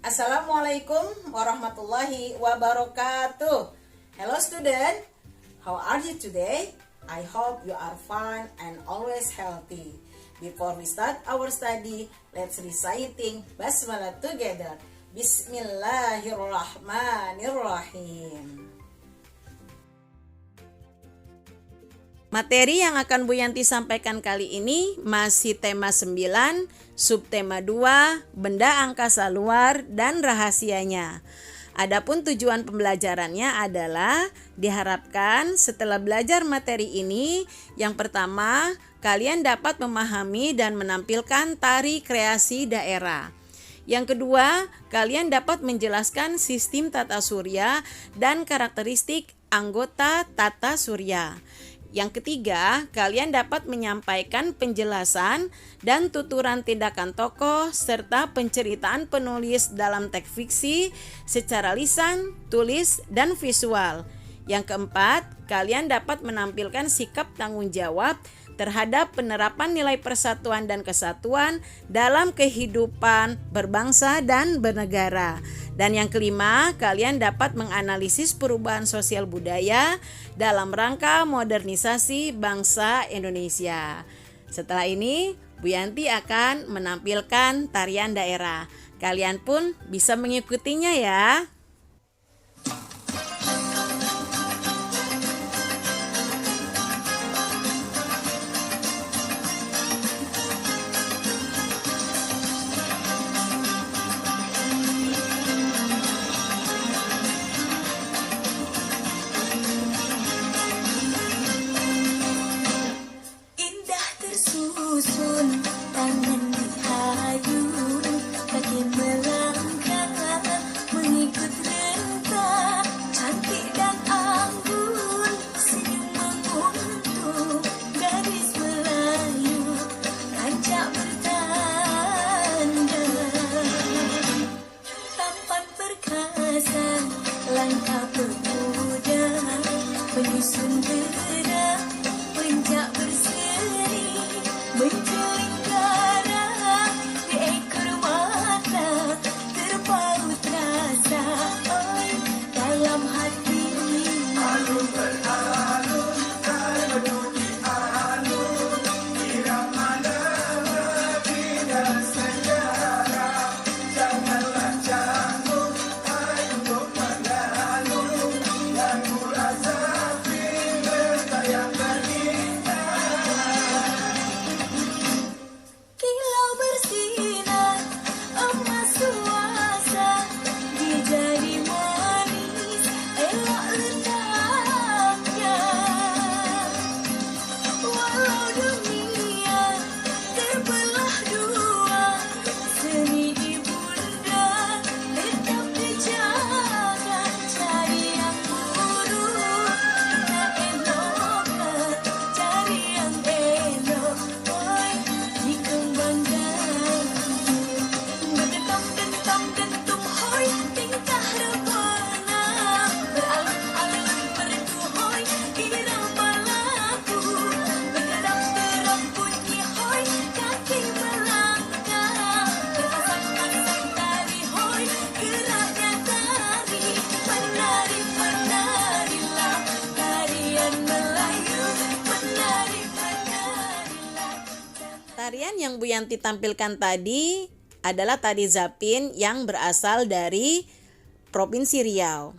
Assalamualaikum warahmatullahi wabarakatuh. Hello student, how are you today? I hope you are fine and always healthy. Before we start our study, let's reciting basmalah together. Bismillahirrahmanirrahim. Materi yang akan Bu Yanti sampaikan kali ini masih tema 9, subtema 2, benda angkasa luar dan rahasianya. Adapun tujuan pembelajarannya adalah diharapkan setelah belajar materi ini, yang pertama, kalian dapat memahami dan menampilkan tari kreasi daerah. Yang kedua, kalian dapat menjelaskan sistem tata surya dan karakteristik anggota tata surya. Yang ketiga, kalian dapat menyampaikan penjelasan dan tuturan tindakan tokoh serta penceritaan penulis dalam teks fiksi secara lisan, tulis, dan visual. Yang keempat, kalian dapat menampilkan sikap tanggung jawab terhadap penerapan nilai persatuan dan kesatuan dalam kehidupan berbangsa dan bernegara. Dan yang kelima, kalian dapat menganalisis perubahan sosial budaya dalam rangka modernisasi bangsa Indonesia. Setelah ini, Bu Yanti akan menampilkan tarian daerah. Kalian pun bisa mengikutinya ya. Langkah pemuda menyusun gerak, pencak berseri, menculik darah di ekor mata, terpaut rasa dalam hati. Alun beralun, alun di alun, irama lebih dan sejarah, janganlah canggung. Tarian yang Bu Yanti tampilkan tadi adalah tari Zapin yang berasal dari Provinsi Riau.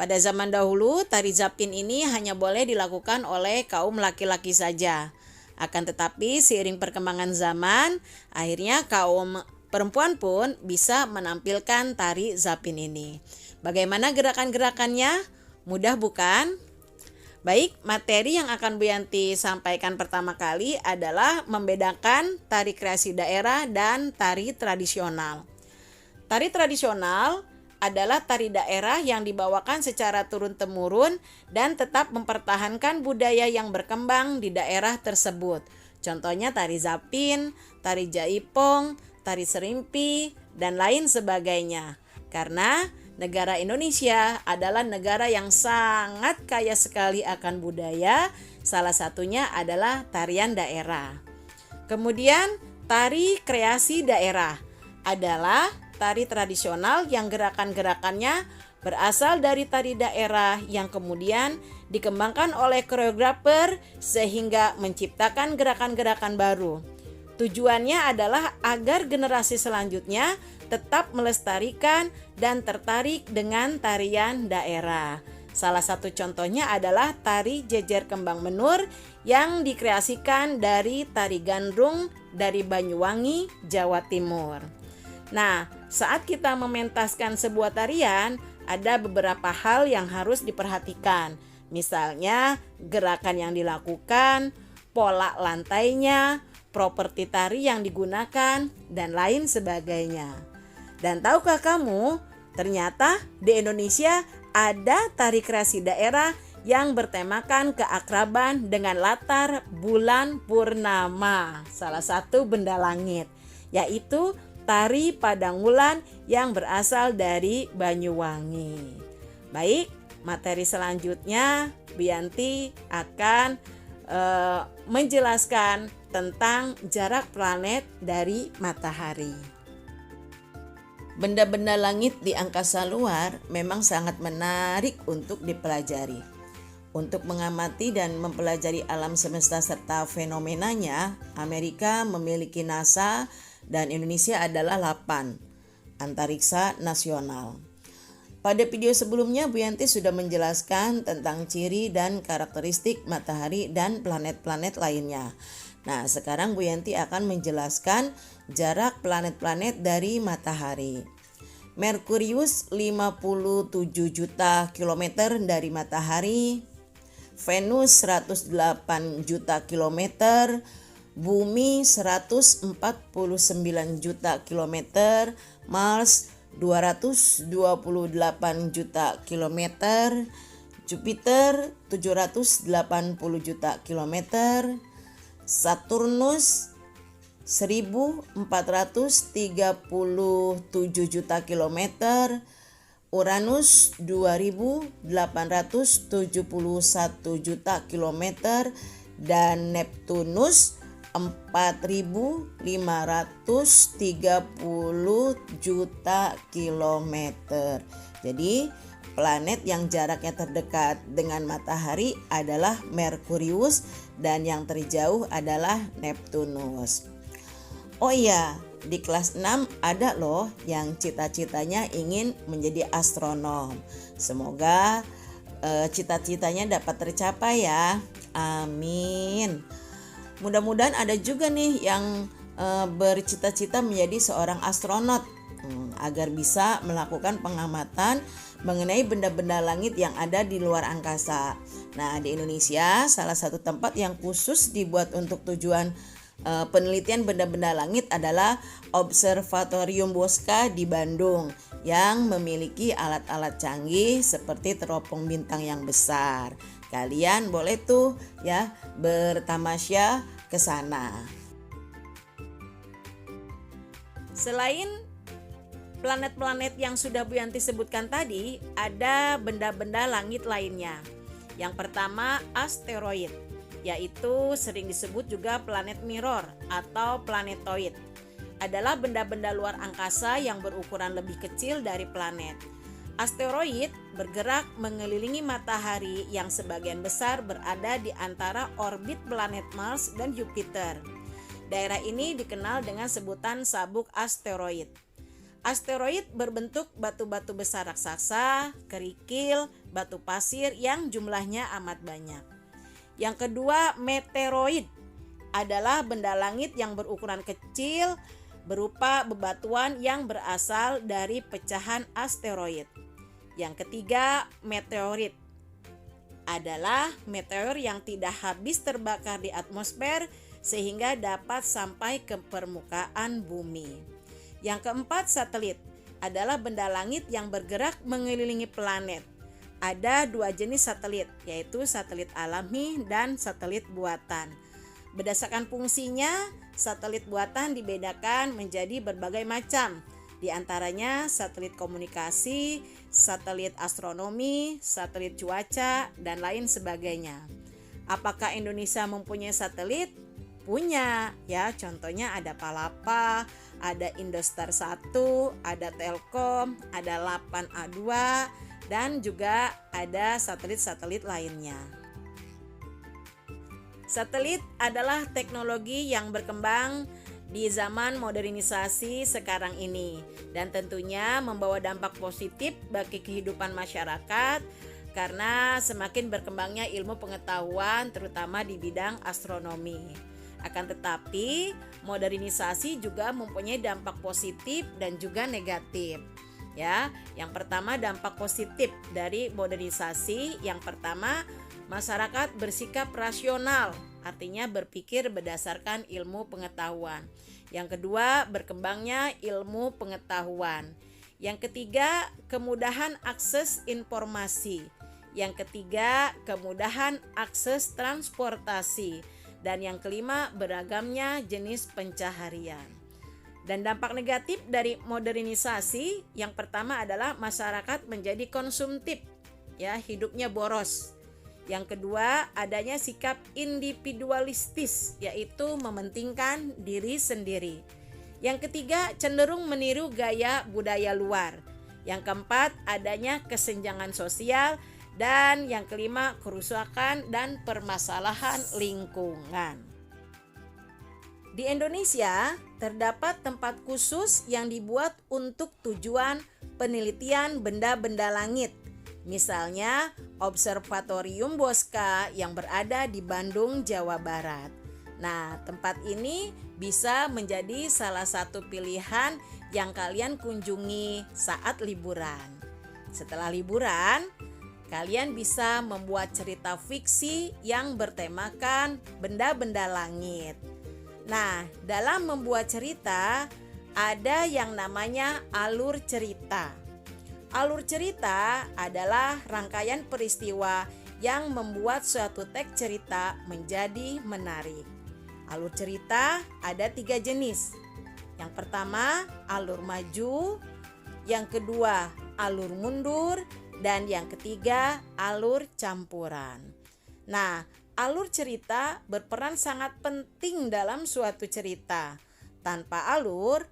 Pada zaman dahulu, tari Zapin ini hanya boleh dilakukan oleh kaum laki-laki saja. Akan tetapi seiring perkembangan zaman, akhirnya kaum perempuan pun bisa menampilkan tari Zapin ini. Bagaimana gerakan-gerakannya? Mudah bukan? Baik, materi yang akan Bu Yanti sampaikan pertama kali adalah membedakan tari kreasi daerah dan tari tradisional. Tari tradisional adalah tari daerah yang dibawakan secara turun-temurun dan tetap mempertahankan budaya yang berkembang di daerah tersebut. Contohnya tari Zapin, tari Jaipong, tari Serimpi, dan lain sebagainya. Karena negara Indonesia adalah negara yang sangat kaya sekali akan budaya, salah satunya adalah tarian daerah. Kemudian, tari kreasi daerah adalah tari tradisional yang gerakan-gerakannya berasal dari tari daerah yang kemudian dikembangkan oleh koreografer sehingga menciptakan gerakan-gerakan baru. Tujuannya adalah agar generasi selanjutnya tetap melestarikan dan tertarik dengan tarian daerah. Salah satu contohnya adalah tari jejer kembang menur yang dikreasikan dari tari gandrung dari Banyuwangi, Jawa Timur. Nah, saat kita mementaskan sebuah tarian, ada beberapa hal yang harus diperhatikan. Misalnya, gerakan yang dilakukan, pola lantainya, properti tari yang digunakan, dan lain sebagainya. Dan tahukah kamu, ternyata di Indonesia ada tari kreasi daerah yang bertemakan keakraban dengan latar bulan purnama, salah satu benda langit, yaitu tari Padang Wulan yang berasal dari Banyuwangi. Baik, materi selanjutnya Bu Yanti akan menjelaskan tentang jarak planet dari matahari. Benda-benda langit di angkasa luar memang sangat menarik untuk dipelajari. Untuk mengamati dan mempelajari alam semesta serta fenomenanya, Amerika memiliki NASA dan Indonesia adalah LAPAN, Antariksa Nasional. Pada video sebelumnya Bu Yanti sudah menjelaskan tentang ciri dan karakteristik matahari dan planet-planet lainnya. Nah, sekarang Bu Yanti akan menjelaskan jarak planet-planet dari matahari. Merkurius 57 juta kilometer dari matahari, Venus 108 juta kilometer, Bumi 149 juta kilometer, Mars 228 juta kilometer, Jupiter 780 juta kilometer, Saturnus 1437 juta kilometer, Uranus 2871 juta kilometer, dan Neptunus 4530 juta kilometer. Jadi planet yang jaraknya terdekat dengan matahari adalah Merkurius dan yang terjauh adalah Neptunus. Oh iya, di kelas 6 ada loh yang cita-citanya ingin menjadi astronom. Semoga cita-citanya dapat tercapai ya. Amin. Mudah-mudahan ada juga nih yang bercita-cita menjadi seorang astronot agar bisa melakukan pengamatan mengenai benda-benda langit yang ada di luar angkasa. Nah, di Indonesia salah satu tempat yang khusus dibuat untuk tujuan penelitian benda-benda langit adalah Observatorium Bosca di Bandung yang memiliki alat-alat canggih seperti teropong bintang yang besar. Kalian boleh tuh ya bertamasya ke sana. Selain planet-planet yang sudah Bu Yanti sebutkan tadi, ada benda-benda langit lainnya. Yang pertama, asteroid, yaitu sering disebut juga planet mirror atau planetoid. Adalah benda-benda luar angkasa yang berukuran lebih kecil dari planet. Asteroid bergerak mengelilingi matahari yang sebagian besar berada di antara orbit planet Mars dan Jupiter. Daerah ini dikenal dengan sebutan sabuk asteroid. Asteroid berbentuk batu-batu besar raksasa, kerikil, batu pasir yang jumlahnya amat banyak. Yang kedua, meteoroid adalah benda langit yang berukuran kecil berupa bebatuan yang berasal dari pecahan asteroid. Yang ketiga, meteorit adalah meteor yang tidak habis terbakar di atmosfer sehingga dapat sampai ke permukaan bumi. Yang keempat, satelit adalah benda langit yang bergerak mengelilingi planet. Ada dua jenis satelit, yaitu satelit alami dan satelit buatan. Berdasarkan fungsinya, satelit buatan dibedakan menjadi berbagai macam. Di antaranya satelit komunikasi, satelit astronomi, satelit cuaca, dan lain sebagainya. Apakah Indonesia mempunyai satelit? Punya, ya. Contohnya ada Palapa, Ada Indostar 1, ada Telkom, ada 8A2, dan juga ada satelit-satelit lainnya. Satelit adalah teknologi yang berkembang di zaman modernisasi sekarang ini dan tentunya membawa dampak positif bagi kehidupan masyarakat karena semakin berkembangnya ilmu pengetahuan terutama di bidang astronomi. Akan tetapi, modernisasi juga mempunyai dampak positif dan juga negatif. Ya, yang pertama dampak positif dari modernisasi, yang pertama masyarakat bersikap rasional, artinya berpikir berdasarkan ilmu pengetahuan. Yang kedua, berkembangnya ilmu pengetahuan. Yang ketiga, kemudahan akses informasi. Yang ketiga, kemudahan akses transportasi. Dan yang kelima, beragamnya jenis pencaharian. Dan dampak negatif dari modernisasi, yang pertama adalah masyarakat menjadi konsumtif, ya, hidupnya boros. Yang kedua, adanya sikap individualistis, yaitu mementingkan diri sendiri. Yang ketiga, cenderung meniru gaya budaya luar. Yang keempat, adanya kesenjangan sosial. Dan yang kelima, kerusakan dan permasalahan lingkungan. Di Indonesia, terdapat tempat khusus yang dibuat untuk tujuan penelitian benda-benda langit. Misalnya, Observatorium Bosca yang berada di Bandung, Jawa Barat. Nah, tempat ini bisa menjadi salah satu pilihan yang kalian kunjungi saat liburan. Setelah liburan, kalian bisa membuat cerita fiksi yang bertemakan benda-benda langit. Nah, dalam membuat cerita ada yang namanya alur cerita. Alur cerita adalah rangkaian peristiwa yang membuat suatu teks cerita menjadi menarik. Alur cerita ada 3 jenis. Yang pertama, alur maju. Yang kedua, alur mundur. Dan yang ketiga, alur campuran. Nah, alur cerita berperan sangat penting dalam suatu cerita. Tanpa alur,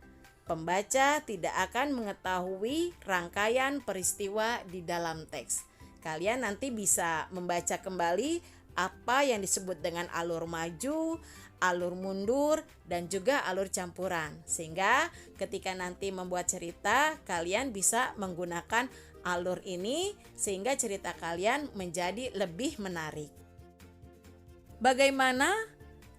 pembaca tidak akan mengetahui rangkaian peristiwa di dalam teks. Kalian nanti bisa membaca kembali apa yang disebut dengan alur maju, alur mundur, dan juga alur campuran. Sehingga ketika nanti membuat cerita, kalian bisa menggunakan alur ini sehingga cerita kalian menjadi lebih menarik. Bagaimana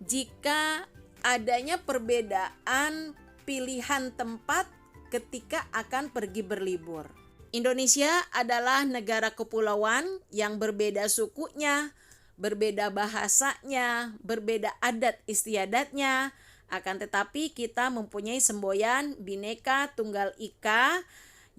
jika adanya perbedaan pilihan tempat ketika akan pergi berlibur? Indonesia adalah negara kepulauan yang berbeda sukunya, berbeda bahasanya, berbeda adat istiadatnya. Akan tetapi kita mempunyai semboyan Bhinneka Tunggal Ika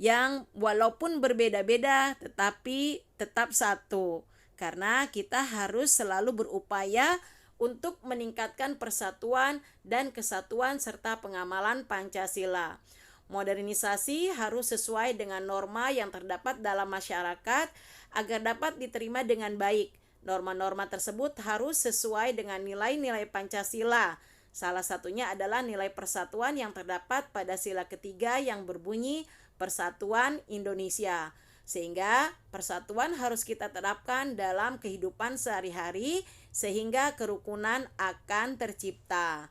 yang walaupun berbeda-beda tetapi tetap satu. Karena kita harus selalu berupaya untuk meningkatkan persatuan dan kesatuan serta pengamalan Pancasila. Modernisasi harus sesuai dengan norma yang terdapat dalam masyarakat agar dapat diterima dengan baik. Norma-norma tersebut harus sesuai dengan nilai-nilai Pancasila. Salah satunya adalah nilai persatuan yang terdapat pada sila ketiga yang berbunyi Persatuan Indonesia. Sehingga persatuan harus kita terapkan dalam kehidupan sehari-hari sehingga kerukunan akan tercipta.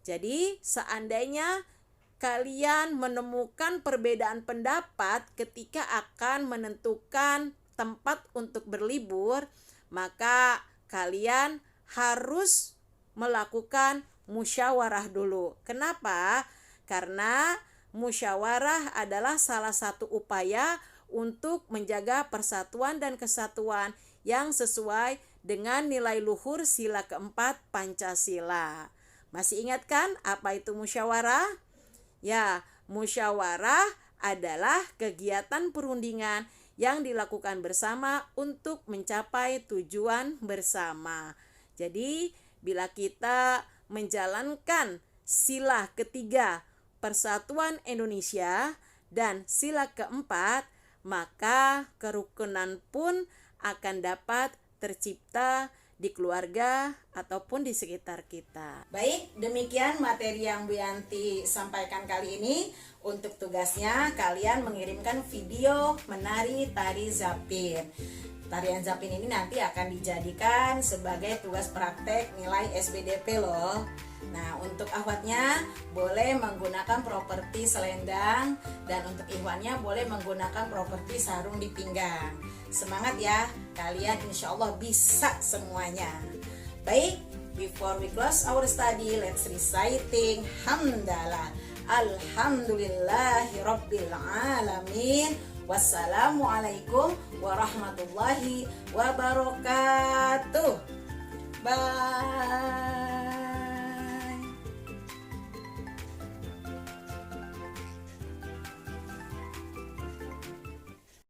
Jadi seandainya kalian menemukan perbedaan pendapat ketika akan menentukan tempat untuk berlibur, maka kalian harus melakukan musyawarah dulu. Kenapa? Karena musyawarah adalah salah satu upaya untuk menjaga persatuan dan kesatuan yang sesuai dengan nilai luhur sila keempat Pancasila. Masih ingat kan apa itu musyawarah? Ya, musyawarah adalah kegiatan perundingan yang dilakukan bersama untuk mencapai tujuan bersama. Jadi, bila kita menjalankan sila ketiga Persatuan Indonesia dan sila keempat, maka kerukunan pun akan dapat tercipta di keluarga ataupun di sekitar kita. Baik, demikian materi yang Bu Yanti sampaikan kali ini. Untuk tugasnya kalian mengirimkan video menari tari zapin. Tarian zapin ini nanti akan dijadikan sebagai tugas praktek nilai SPDP loh. Nah, untuk akhwatnya boleh menggunakan properti selendang, dan untuk ikhwannya boleh menggunakan properti sarung di pinggang. Semangat ya, kalian insya Allah bisa semuanya. Baik, before we close our study, let's reciting hamdalah. Alhamdulillahi Rabbil Alamin. Wassalamualaikum warahmatullahi wabarakatuh. Bye.